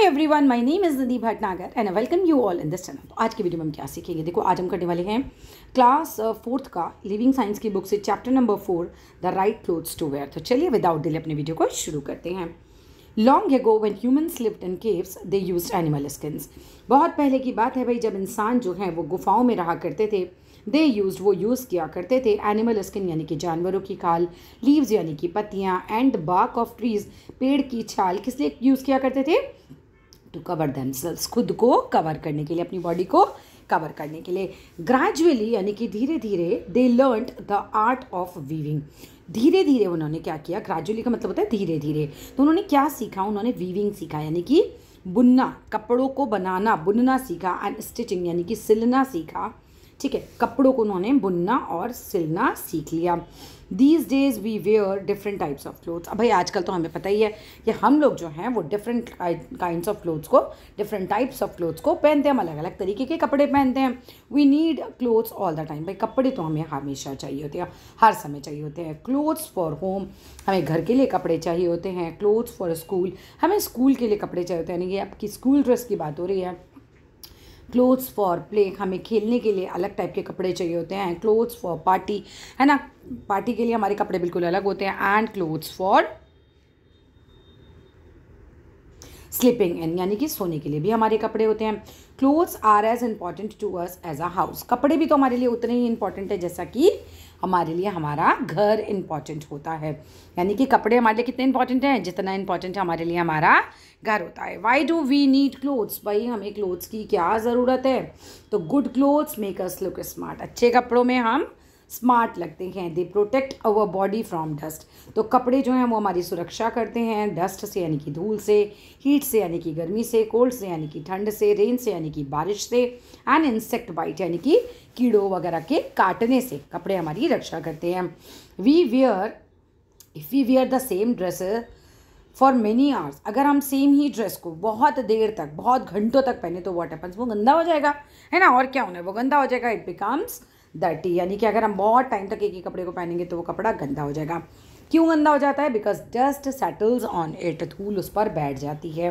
Everyone, my name is Nidhi Bhatnagar and I welcome you all in this channel. तो आज की video में हम क्या सीखेंगे, देखो आज हम करने वाले हैं क्लास 4th का लिविंग साइंस की बुक से chapter number 4 the right clothes to wear. तो चलिए विदाउट डिले अपने वीडियो को शुरू करते हैं। Long ago when humans lived in caves they used animal skins. बहुत पहले की बात है भाई, जब इंसान जो है वो गुफाओं में रहा करते थे। दे यूज्ड वो यूज़ किया करते थे एनिमल स्किन यानी कि जानवरों की खाल, लीव्स यानी कि पत्तियाँ, एंड बार्क ऑफ ट्रीज पेड़ की छाल किस लिए यूज़ किया करते थे? टू कवर देमसेल्व्स, खुद को कवर करने के लिए, अपनी बॉडी को कवर करने के लिए। ग्रेजुअली यानी कि धीरे धीरे they learned the art of weaving. धीरे धीरे उन्होंने क्या किया? ग्रेजुअली का मतलब होता है धीरे धीरे। तो उन्होंने क्या सीखा? उन्होंने वीविंग सीखा यानी कि बुनना, कपड़ों को बनाना, बुनना सीखा। एंड स्टिचिंग यानी कि सिलना सीखा। ठीक है, कपड़ों को उन्होंने बुनना और सिलना सीख लिया। These days we wear different types of clothes. अब भाई आजकल तो हमें पता ही है कि हम लोग जो हैं वो डिफरेंट काइंड्स ऑफ क्लोथ्स को, डिफरेंट टाइप्स ऑफ क्लोथ्स को पहनते हैं। हम अलग अलग तरीके के कपड़े पहनते हैं। We need clothes all the time. भाई कपड़े तो हमें हमेशा चाहिए होते हैं, हर समय चाहिए होते हैं। क्लोथ्स फॉर होम, हमें घर के लिए कपड़े चाहिए होते हैं। क्लोथ्स फॉर स्कूल, हमें स्कूल के लिए कपड़े चाहिए होते हैं। यानी कि आपकी स्कूल ड्रेस की बात हो रही है। क्लोथ्स फॉर प्ले, हमें खेलने के लिए अलग टाइप के कपड़े चाहिए होते हैं। क्लोथ्स फॉर पार्टी, है ना, पार्टी के लिए हमारे कपड़े बिल्कुल अलग होते हैं। And clothes for sleeping in, यानी कि सोने के लिए भी हमारे कपड़े होते हैं। Clothes are as important to us as a house. कपड़े भी तो हमारे लिए उतने ही इंपॉर्टेंट है जैसा कि हमारे लिए हमारा घर इंपॉर्टेंट होता है। यानी कि कपड़े हमारे लिए कितने इंपॉर्टेंट हैं? जितना इंपॉर्टेंट हमारे लिए हमारा घर होता है। Why do we need clothes? भाई हमें क्लोथ्स की क्या ज़रूरत है? तो good clothes make us look smart. अच्छे कपड़ों में हम स्मार्ट लगते हैं। They protect our body from dust. तो कपड़े जो हैं वो हमारी सुरक्षा करते हैं डस्ट से यानी कि धूल से, हीट से यानी कि गर्मी से, कोल्ड से यानी कि ठंड से, रेन से यानी कि बारिश से, एंड इंसेक्ट बाइट यानी कि कीड़ों वगैरह के काटने से कपड़े हमारी रक्षा करते हैं। We wear, if we wear the same dress for many hours, अगर हम सेम ही ड्रेस को बहुत देर तक, बहुत घंटों तक पहने तो व्हाट हैपन्स, वो गंदा हो जाएगा, है ना। और क्या होना है? वो गंदा हो जाएगा। इट बिकम्स डर्टी, यानी कि अगर हम बहुत टाइम तक एक ही कपड़े को पहनेंगे तो वो कपड़ा गंदा हो जाएगा। क्यों गंदा हो जाता है? Because dust settles on it, धूल उस पर बैठ जाती है।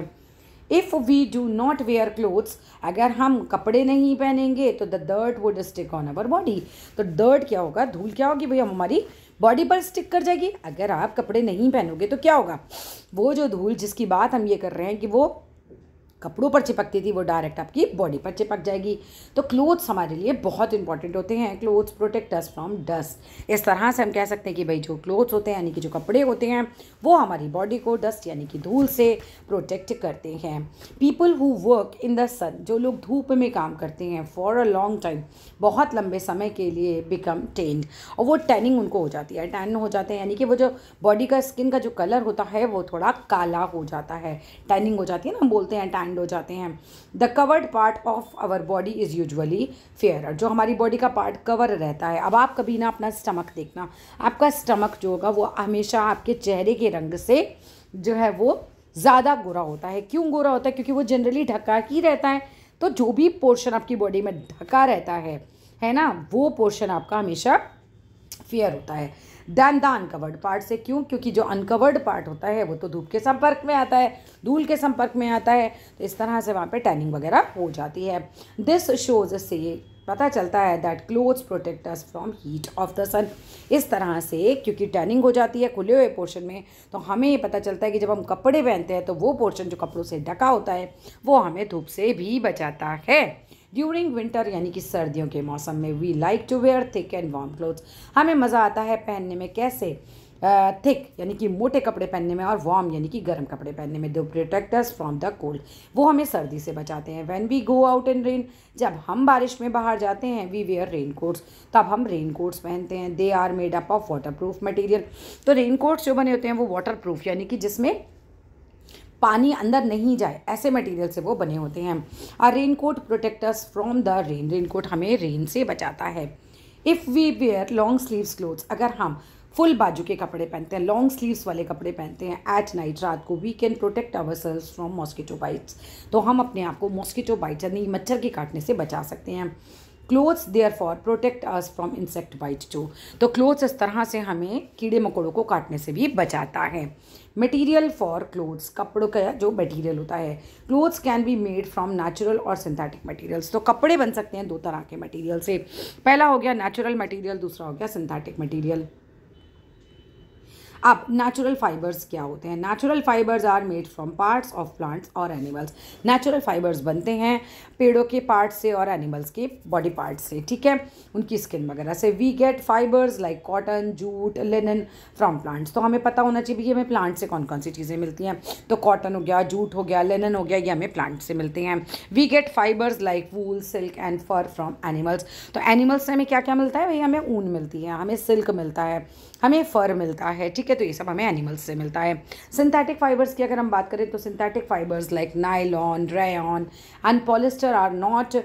If we do not wear clothes, अगर हम कपड़े नहीं पहनेंगे तो the dirt would stick on our body. तो डर्ट क्या होगा? धूल क्या होगी भैया? हमारी बॉडी पर स्टिक कर जाएगी। अगर आप कपड़े नहीं पहनोगे तो क्या होगा? वो जो धूल जिसकी बात हम ये कर रहे हैं कि वो कपड़ों पर चिपकती थी, वो डायरेक्ट आपकी बॉडी पर चिपक जाएगी। तो क्लोथ्स हमारे लिए बहुत इंपॉर्टेंट होते हैं। Clothes protect us from dust. इस तरह से हम कह सकते हैं कि भाई जो क्लोथ्स होते हैं यानी कि जो कपड़े होते हैं वो हमारी बॉडी को डस्ट यानी कि धूल से प्रोटेक्ट करते हैं। People who work in the sun, जो लोग धूप में काम करते हैं फॉर अ लॉन्ग टाइम, बहुत लंबे समय के लिए, बिकम टेन्ड, और वो टैनिंग उनको हो जाती है, टैन हो जाते हैं। यानी कि वो जो बॉडी का, स्किन का जो कलर होता है वो थोड़ा काला हो जाता है, टैनिंग हो जाती है ना, हम बोलते हैं टैंड हो जाते हैं। The covered part of our body is usually fairer, जो हमारी बॉडी का पार्ट कवर रहता है। अब आप कभी ना अपना स्टमक देखना, आपका स्टमक जो होगा वो हमेशा आपके चेहरे के रंग से जो है वो ज़्यादा गोरा होता है। क्यों गोरा होता है? क्योंकि वो जनरली ढका ही रहता है। तो जो भी पोर्शन आपकी बॉडी में ढका रहता है ना, वो पोर्शन आपका हमेशा फेयर होता है दैन द अनकवर्ड पार्ट से। क्यों? क्योंकि जो अनकवर्ड पार्ट होता है वो तो धूप के संपर्क में आता है, धूल के संपर्क में आता है, तो इस तरह से वहाँ पे टैनिंग वगैरह हो जाती है। दिस शोज, इससे ये पता चलता है that clothes protect us from heat of the sun. इस तरह से क्योंकि टैनिंग हो जाती है खुले हुए पोर्शन में, तो हमें ये पता चलता है कि जब हम कपड़े पहनते हैं तो वो पोर्शन जो कपड़ों से ढका होता है वो हमें धूप से भी बचाता है। ड्यूरिंग विंटर यानी कि सर्दियों के मौसम में we like to wear thick and warm clothes, हमें मज़ा आता है पहनने में। कैसे? थिक यानी कि मोटे कपड़े पहनने में, और वार्म यानी कि गर्म कपड़े पहनने में। दो protect us from the cold, वो हमें सर्दी से बचाते हैं। When we go out in rain, जब हम बारिश में बाहर जाते हैं, वी वेयर रेन कोट्स, तब हम रेन कोट्स पहनते हैं। They are made up of water proof material, तो रेन कोट्स जो बने होते हैं वो वाटर प्रूफ यानी कि जिसमें पानी अंदर नहीं जाए ऐसे मटेरियल से वो बने होते हैं। और raincoat protect us from the rain, raincoat हमें रेन से बचाता है। If we wear long sleeves clothes, अगर हम फुल बाजू के कपड़े पहनते हैं, लॉन्ग स्लीव्स वाले कपड़े पहनते हैं एट नाइट, रात को, we can protect our selves from mosquito bites, तो हम अपने आप को मॉस्किटो बाइट्स यानी मच्छर के काटने से बचा सकते हैं। Clothes therefore protect us from insect bite too. तो क्लोथ्स इस तरह से हमें कीड़े मकोड़ों को काटने से भी बचाता है। मटेरियल फॉर क्लोथ्स, कपड़ों का जो मटेरियल होता है। Clothes can be made from natural और सिंथेटिक मटेरियल्स। तो कपड़े बन सकते हैं दो तरह के मटेरियल से। पहला हो गया नेचुरल मटेरियल, दूसरा हो गया सिंथेटिक मटेरियल। अब नेचुरल फाइबर्स क्या होते हैं? Natural fibres are made from parts of plants और एनिमल्स। नेचुरल फाइबर्स बनते हैं पेड़ों के पार्ट्स से और एनिमल्स के बॉडी पार्ट्स से, ठीक है, उनकी स्किन वगैरह से। We get fibres like cotton, jute, linen from plants. तो हमें पता होना चाहिए कि हमें प्लांट से कौन कौन सी चीज़ें मिलती हैं। तो कॉटन हो गया, जूट हो गया, लिनन हो गया, ये हमें प्लांट से मिलते हैं। We get fibres like wool, silk and fur from animals. तो एनिमल्स से हमें क्या क्या मिलता है भाई? हमें ऊन मिलती है, हमें सिल्क मिलता है, हमें फर मिलता है, ठीक है। तो ये सब हमें एनिमल्स से मिलता है। सिंथेटिक फाइबर्स की अगर हम बात करें तो synthetic fibres like nylon, rayon and polyester are not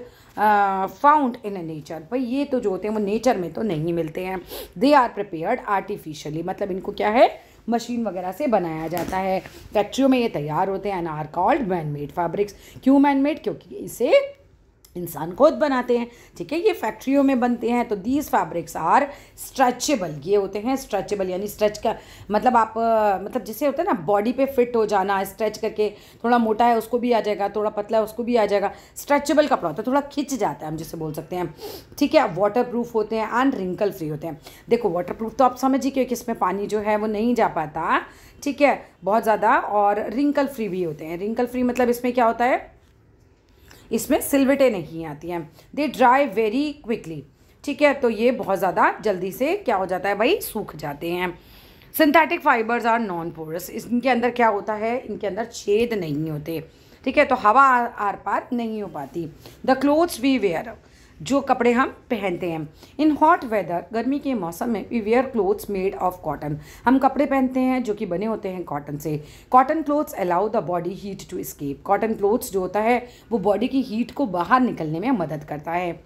found in nature. भाई ये तो जो होते हैं वो नेचर में तो नहीं मिलते हैं। दे आर प्रिपेयर्ड आर्टिफिशियली, मतलब इनको क्या है, मशीन वगैरह से बनाया जाता है। फैक्ट्रियों में ये तैयार होते हैं। And are called man made fabrics. क्यों मैन मेड? क्योंकि इसे इंसान खुद बनाते हैं, ठीक है, ये फैक्ट्रियों में बनते हैं। तो दीज फैब्रिक्स आर स्ट्रेचेबल, ये होते हैं स्ट्रेचेबल, यानी स्ट्रेच का मतलब आप मतलब जैसे होता है ना बॉडी पे फिट हो जाना, स्ट्रेच करके थोड़ा मोटा है उसको भी आ जाएगा, थोड़ा पतला है उसको भी आ जाएगा। स्ट्रेचेबल कपड़ा होता है, थोड़ा खिंच जाता है, हम जिसे बोल सकते हैं, ठीक है। वाटर प्रूफ होते हैं एंड रिंकल फ्री होते हैं। देखो वाटर प्रूफ तो आप समझिए क्योंकि इसमें पानी जो है वो नहीं जा पाता, ठीक है, बहुत ज़्यादा। और रिंकल फ्री भी होते हैं। रिंकल फ्री मतलब इसमें क्या होता है, इसमें सिलवटें नहीं आती हैं। दे ड्राई वेरी क्विकली, ठीक है। तो ये बहुत ज़्यादा जल्दी से क्या हो जाता है भाई, सूख जाते हैं। Synthetic fibres are non porous. इनके अंदर क्या होता है, इनके अंदर छेद नहीं होते, ठीक है, तो हवा आर पार नहीं हो पाती। द क्लोथ्स वी वेयर, जो कपड़े हम पहनते हैं। इन हॉट वेदर, गर्मी के मौसम में, we wear clothes made of cotton. हम कपड़े पहनते हैं जो कि बने होते हैं कॉटन से। Cotton clothes allow the body heat to escape. Cotton clothes जो होता है वो बॉडी की हीट को बाहर निकलने में मदद करता है।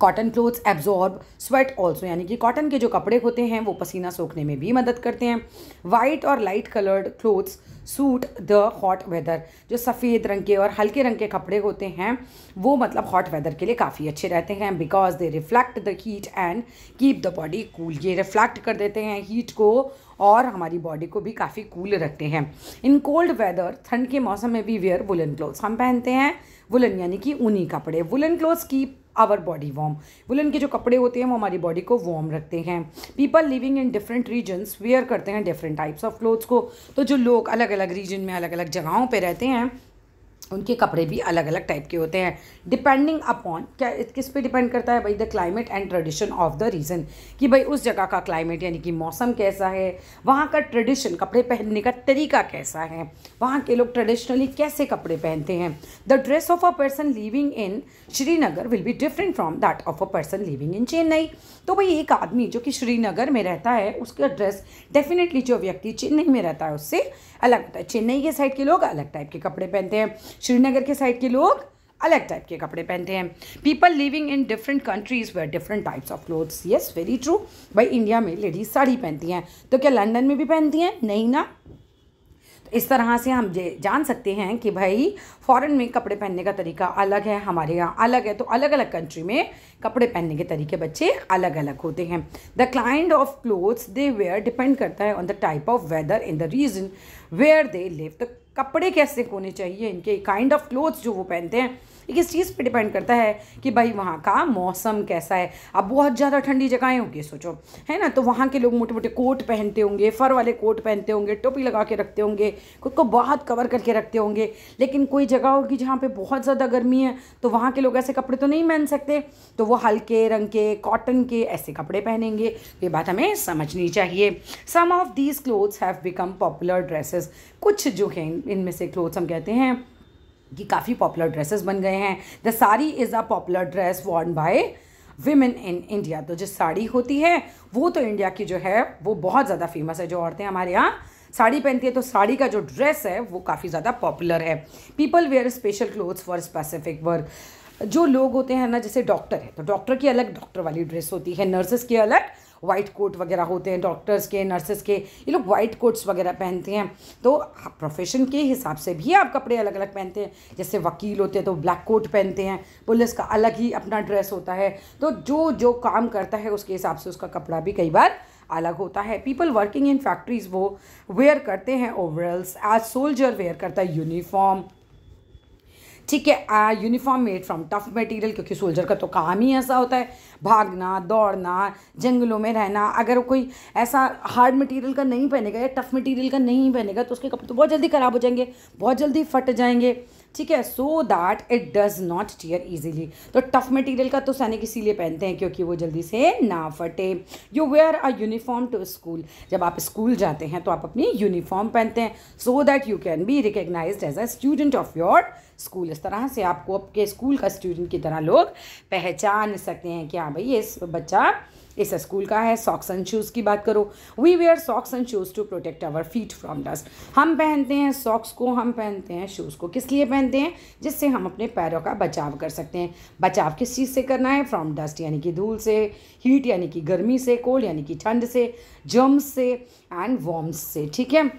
Cotton clothes absorb sweat also, यानी कि कॉटन के जो कपड़े होते हैं वो पसीना सोखने में भी मदद करते हैं। वाइट और light coloured clothes suit the hot weather. जो सफ़ेद रंग के और हल्के रंग के कपड़े होते हैं वो मतलब हॉट वेदर के लिए काफ़ी अच्छे रहते हैं। Because they reflect the heat and keep the body cool. ये रिफ्लेक्ट कर देते हैं हीट को और हमारी बॉडी को भी काफ़ी कूल रखते हैं। इन कोल्ड वेदर, ठंड के मौसम में भी वेयर वुलन क्लोथ्स, हम पहनते हैं वुलन यानी कि ऊनी कपड़े। Woollen clothes keep our body warm. Woollen के जो कपड़े होते हैं वो हमारी बॉडी को वार्म रखते हैं। People living in different regions wear करते हैं डिफरेंट टाइप्स ऑफ क्लोथ्स को। तो जो लोग अलग अलग रीजन में अलग अलग जगहों पे रहते हैं उनके कपड़े भी अलग अलग टाइप के होते हैं। डिपेंडिंग अपॉन, क्या किस पे डिपेंड करता है भाई, the climate and tradition of the region, कि भाई उस जगह का क्लाइमेट यानी कि मौसम कैसा है, वहाँ का ट्रेडिशन, कपड़े पहनने का तरीका कैसा है, वहाँ के लोग ट्रेडिशनली कैसे कपड़े पहनते हैं। The dress of a person living in Srinagar will be different from that of a person living in Chennai. तो भाई एक आदमी जो कि श्रीनगर में रहता है उसका ड्रेस डेफिनेटली जो व्यक्ति चेन्नई में रहता है उससे अलग होता है। चेन्नई के साइड के लोग अलग टाइप के कपड़े पहनते हैं, श्रीनगर के साइड के लोग अलग टाइप के कपड़े पहनते हैं। People living in different countries wear different types of clothes. Yes, very true. भाई इंडिया में लेडीज साड़ी पहनती हैं, तो क्या लंदन में भी पहनती हैं? नहीं ना। तो इस तरह से हम जान सकते हैं कि भाई फॉरेन में कपड़े पहनने का तरीका अलग है, हमारे यहाँ अलग है। तो अलग अलग कंट्री में कपड़े पहनने के तरीके बच्चे अलग अलग होते हैं। The kind of clothes they wear depend करता है on the type of weather in the region where they live. तो कपड़े कैसे होने चाहिए, इनके काइंड ऑफ क्लोथ्स जो वो पहनते हैं ये किस चीज़ पे डिपेंड करता है कि भाई वहाँ का मौसम कैसा है। अब बहुत ज़्यादा ठंडी जगहें होंगी सोचो, है ना, तो वहाँ के लोग मोटे मोटे कोट पहनते होंगे, फर वाले कोट पहनते होंगे, टोपी लगा के रखते होंगे, खुद को बहुत कवर करके रखते होंगे। लेकिन कोई जगह होगी जहाँ पे बहुत ज़्यादा गर्मी है तो वहाँ के लोग ऐसे कपड़े तो नहीं पहन सकते, तो वो हल्के रंग के कॉटन के ऐसे कपड़े पहनेंगे। ये बात हमें समझनी चाहिए। Some of these clothes have become popular dresses. कुछ जो हैं इनमें से क्लोथ्स हम कहते हैं कि काफ़ी पॉपुलर ड्रेसेस बन गए हैं। The sari is a popular dress Warne bye women in India. तो जो साड़ी होती है वो तो इंडिया की जो है वो बहुत ज़्यादा फेमस है। जो औरतें हमारे यहाँ साड़ी पहनती है तो साड़ी का जो ड्रेस है वो काफ़ी ज़्यादा पॉपुलर है। People wear special clothes for specific work. जो लोग होते हैं ना, जैसे डॉक्टर है तो डॉक्टर की अलग डॉक्टर वाली ड्रेस होती है, नर्सेस की अलग वाइट कोट वगैरह होते हैं डॉक्टर्स के, नर्सेस के, ये लोग वाइट कोट्स वगैरह पहनते हैं। तो प्रोफेशन के हिसाब से भी आप कपड़े अलग अलग पहनते हैं। जैसे वकील होते हैं तो ब्लैक कोट पहनते हैं, पुलिस का अलग ही अपना ड्रेस होता है। तो जो जो काम करता है उसके हिसाब से उसका कपड़ा भी कई बार अलग होता है। पीपल वर्किंग इन फैक्ट्रीज वो वेयर करते हैं ओवरऑल्स, एज सोल्जर वेयर करता है यूनिफॉर्म, ठीक है, uniform made from tough material, क्योंकि सोल्जर का तो काम ही ऐसा होता है, भागना, दौड़ना, जंगलों में रहना। अगर कोई ऐसा हार्ड मटेरियल का नहीं पहनेगा या टफ मटेरियल का नहीं पहनेगा तो उसके कपड़े तो बहुत जल्दी ख़राब हो जाएंगे, बहुत जल्दी फट जाएंगे, ठीक है। So that it does not tear easily. तो टफ मटेरियल का तो सैनिक इसीलिए पहनते हैं क्योंकि वो जल्दी से ना फटे। You wear a uniform to school, जब आप स्कूल जाते हैं तो आप अपनी यूनिफॉर्म पहनते हैं, so that you can be recognised as a student of your school. इस तरह से आपको आपके स्कूल का स्टूडेंट की तरह लोग पहचान सकते हैं कि हाँ भाई ये बच्चा इस स्कूल का है। सॉक्स एंड शूज़ की बात करो, we wear socks and shoes to protect our feet from dust. हम पहनते हैं सॉक्स को, हम पहनते हैं शूज़ को, किस लिए पहनते हैं? जिससे हम अपने पैरों का बचाव कर सकते हैं। बचाव किस चीज़ से करना है? फ्रॉम डस्ट यानी कि धूल से, हीट यानी कि गर्मी से, कोल्ड यानी कि ठंड से, जर्म्स से एंड वॉर्म्स से, ठीक है।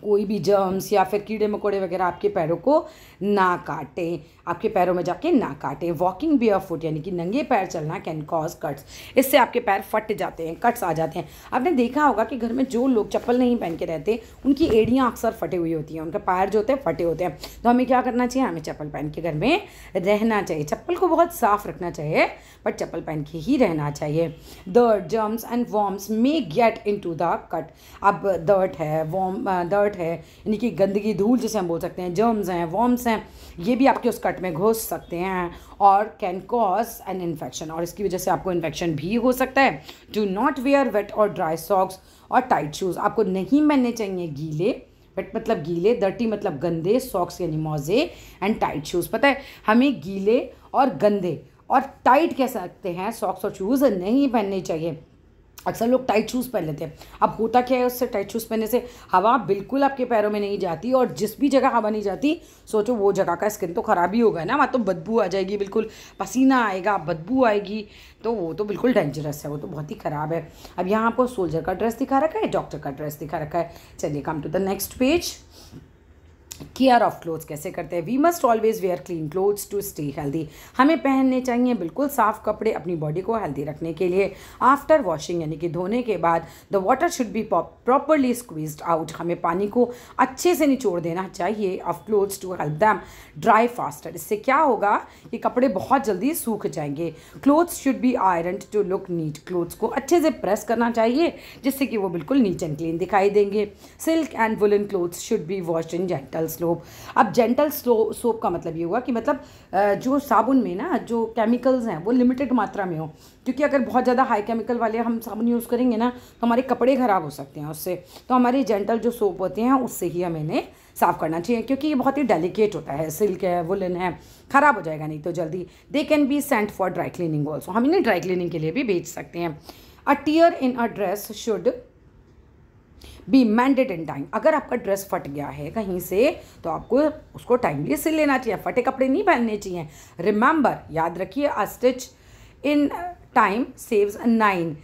कोई भी जर्म्स या फिर कीड़े मकोड़े वगैरह आपके पैरों को ना काटें, आपके पैरों में जाके ना काटें। वॉकिंग बेयरफुट यानी कि नंगे पैर चलना कैन कॉज कट्स, इससे आपके पैर फट जाते हैं, कट्स आ जाते हैं। आपने देखा होगा कि घर में जो लोग चप्पल नहीं पहन के रहते उनकी एड़ियाँ अक्सर फटी हुई होती हैं, उनके पैर जो होते हैं फटे होते हैं। तो हमें क्या करना चाहिए? हमें चप्पल पहन के घर में रहना चाहिए। चप्पल को बहुत साफ रखना चाहिए बट चप्पल पहन के ही रहना चाहिए। Dirt, germs and worms may get into the cut. अब दर्ट है, दर्ट है यानी कि गंदगी, धूल जिसे हम बोल सकते हैं, जर्म्स हैं, वॉर्म्स हैं, ये भी आपके उस कट में घुस सकते हैं और कैन कॉज एन इन्फेक्शन, और इसकी वजह से आपको इन्फेक्शन भी हो सकता है। डू नॉट वेयर वेट और ड्राई सॉक्स और टाइट शूज़, आपको नहीं पहनने चाहिए गीले, वेट मतलब गीले, डर्टी मतलब गंदे, सॉक्स यानी मोजे एंड टाइट शूज़। पता है हमें गीले और गंदे और टाइट कह सकते हैं सॉक्स और शूज़ नहीं पहनने चाहिए। अक्सर लोग टाइट शूज़ पहन लेते हैं। अब होता क्या है उससे, टाइट शूज़ पहनने से हवा बिल्कुल आपके पैरों में नहीं जाती, और जिस भी जगह हवा नहीं जाती सोचो वो जगह का स्किन तो ख़राब ही होगा ना, वहाँ तो बदबू आ जाएगी, बिल्कुल पसीना आएगा, बदबू आएगी, तो वो तो बिल्कुल डेंजरस है, वो तो बहुत ही ख़राब है। अब यहाँ आपको सोल्जर का ड्रेस दिखा रखा है, डॉक्टर का ड्रेस दिखा रखा है। चलिए come to the next page. Care of clothes कैसे करते हैं? We must always wear clean clothes to stay healthy, हमें पहनने चाहिए बिल्कुल साफ़ कपड़े अपनी बॉडी को हेल्दी रखने के लिए। आफ्टर वॉशिंग यानी कि धोने के बाद the water should be properly squeezed out, हमें पानी को अच्छे से निचोड़ देना चाहिए of clothes to help them dry faster. इससे क्या होगा कि कपड़े बहुत जल्दी सूख जाएंगे। Clothes should be ironed to look neat, clothes को अच्छे से प्रेस करना चाहिए जिससे कि वो बिल्कुल नीट एंड क्लीन दिखाई देंगे। Silk and woollen clothes should B washed in gentle slope. अब जेंटल सोप का मतलब ये हुआ कि मतलब जो साबुन में ना जो केमिकल्स हैं वो लिमिटेड मात्रा में हो, क्योंकि अगर बहुत ज़्यादा हाई केमिकल वाले हम साबुन यूज़ करेंगे ना तो हमारे कपड़े ख़राब हो सकते हैं उससे। तो हमारे जेंटल जो सोप होते हैं उससे ही हमें इन्हें साफ़ करना चाहिए, क्योंकि ये बहुत ही डेलिकेट होता है, सिल्क है, वुलन है, ख़राब हो जाएगा नहीं तो जल्दी। They can be sent for dry cleaning also, हम इन्हें ड्राई क्लीनिंग के लिए भी भेज सकते हैं। A tear in a dress should be mended in time, अगर आपका ड्रेस फट गया है कहीं से तो आपको उसको टाइमली सिल लेना चाहिए, फटे कपड़े नहीं पहनने चाहिए। रिमेंबर, याद रखिए, अ स्टिच इन टाइम सेव्स 9।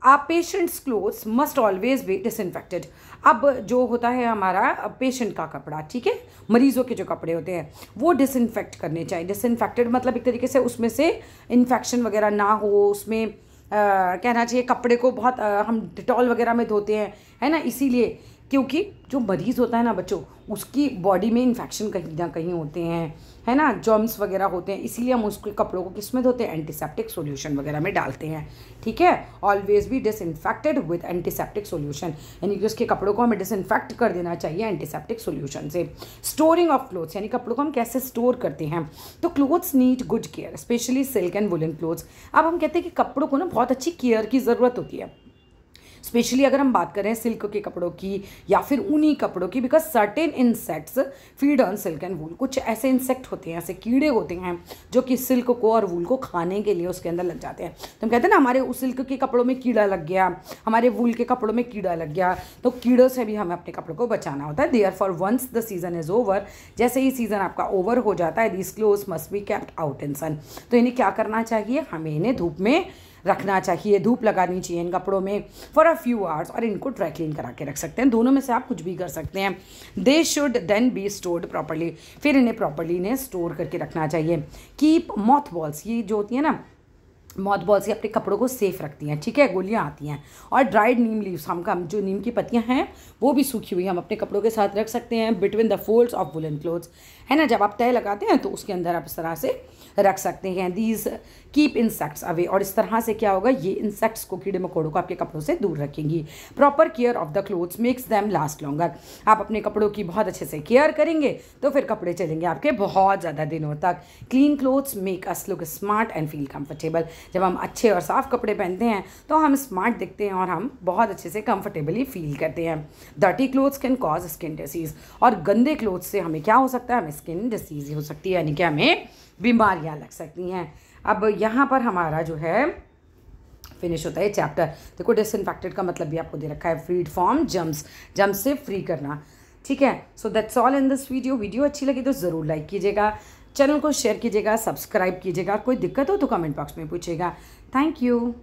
आप patients clothes must always be disinfected. अब जो होता है हमारा पेशेंट का कपड़ा, ठीक है, मरीजों के जो कपड़े होते हैं वो डिसइंफेक्ट करने चाहिए। डिसइंफेक्टेड मतलब एक तरीके से उसमें से इन्फेक्शन वगैरह ना हो, उसमें कहना चाहिए कपड़े को बहुत हम डिटॉल वगैरह में धोते हैं, है ना, इसीलिए क्योंकि जो मरीज़ होता है ना बच्चों, उसकी बॉडी में इन्फेक्शन कहीं ना कहीं होते हैं, है ना, जर्म्स वगैरह होते हैं, इसीलिए हम उसके कपड़ों को किस में धोते हैं? एंटीसेप्टिक सॉल्यूशन वगैरह में डालते हैं, ठीक है। Always be disinfected with antiseptic solution, यानी कि उसके कपड़ों को हमें डिसइंफेक्ट कर देना चाहिए एंटीसेप्टिक सॉल्यूशन से। स्टोरिंग ऑफ क्लोथ्स यानी कपड़ों को हम कैसे स्टोर करते हैं? तो clothes need good care, specially silk and woollen clothes. अब हम कहते हैं कि कपड़ों को ना बहुत अच्छी केयर की ज़रूरत होती है, स्पेशली अगर हम बात करें सिल्क के कपड़ों की या फिर ऊनी कपड़ों की, because certain insects feed on silk and wool. कुछ ऐसे इंसेक्ट होते हैं, ऐसे कीड़े होते हैं जो कि सिल्क को और वूल को खाने के लिए उसके अंदर लग जाते हैं। तो हम कहते हैं ना हमारे उस सिल्क के कपड़ों में कीड़ा लग गया, हमारे वूल के कपड़ों में कीड़ा लग गया, तो कीड़ों से भी हमें अपने कपड़ों को बचाना होता है। Therefore once the season is over, जैसे ही सीजन आपका ओवर हो जाता है, these clothes must be kept out in sun. तो इन्हें क्या करना चाहिए? हमें इन्हें धूप में रखना चाहिए, धूप लगानी चाहिए इन कपड़ों में फॉर अ फ्यू आवर्स, और इनको ड्राई क्लीन करा के रख सकते हैं। दोनों में से आप कुछ भी कर सकते हैं। They should then be stored properly, फिर इन्हें प्रॉपरली इन्हें स्टोर करके रखना चाहिए। कीप मॉथ बॉल्स, ये जो होती है ना मॉथ बॉल्स, ये अपने कपड़ों को सेफ रखती हैं, ठीक है, गोलियां आती हैं। और ड्राइड नीम लीव्स, हम जो नीम की पत्तियां हैं वो भी सूखी हुई हम अपने कपड़ों के साथ रख सकते हैं between the folds of woollen clothes, है ना। जब आप तय लगाते हैं तो उसके अंदर आप इस तरह से रख सकते हैं। दीज कीप इंसेक्ट्स अवे, और इस तरह से क्या होगा, ये इंसेक्ट्स को, कीड़े मकोड़ों को आपके कपड़ों से दूर रखेंगी। Proper care of the clothes makes them last longer, आप अपने कपड़ों की बहुत अच्छे से केयर करेंगे तो फिर कपड़े चलेंगे आपके बहुत ज़्यादा दिनों तक। Clean clothes make us look smart and feel comfortable, जब हम अच्छे और साफ कपड़े पहनते हैं तो हम स्मार्ट दिखते हैं और हम बहुत अच्छे से कंफर्टेबली फील करते हैं। Dirty clothes can cause skin disease, और गंदे क्लोथ्स से हमें क्या हो सकता है, हमें स्किन डिसीज़ हो सकती है, यानी कि हमें बीमारियां लग सकती हैं। अब यहाँ पर हमारा जो है फिनिश होता है चैप्टर। देखो डिसइंफेक्टेड का मतलब भी आपको दे रखा है, फ्रीड फ्रॉम जर्म्स, जर्म्स से फ्री करना, ठीक है। So that's all in this video. Video अच्छी लगी तो ज़रूर लाइक कीजिएगा, चैनल को शेयर कीजिएगा, सब्सक्राइब कीजिएगा। कोई दिक्कत हो तो कमेंट बॉक्स में पूछिएगा। Thank you.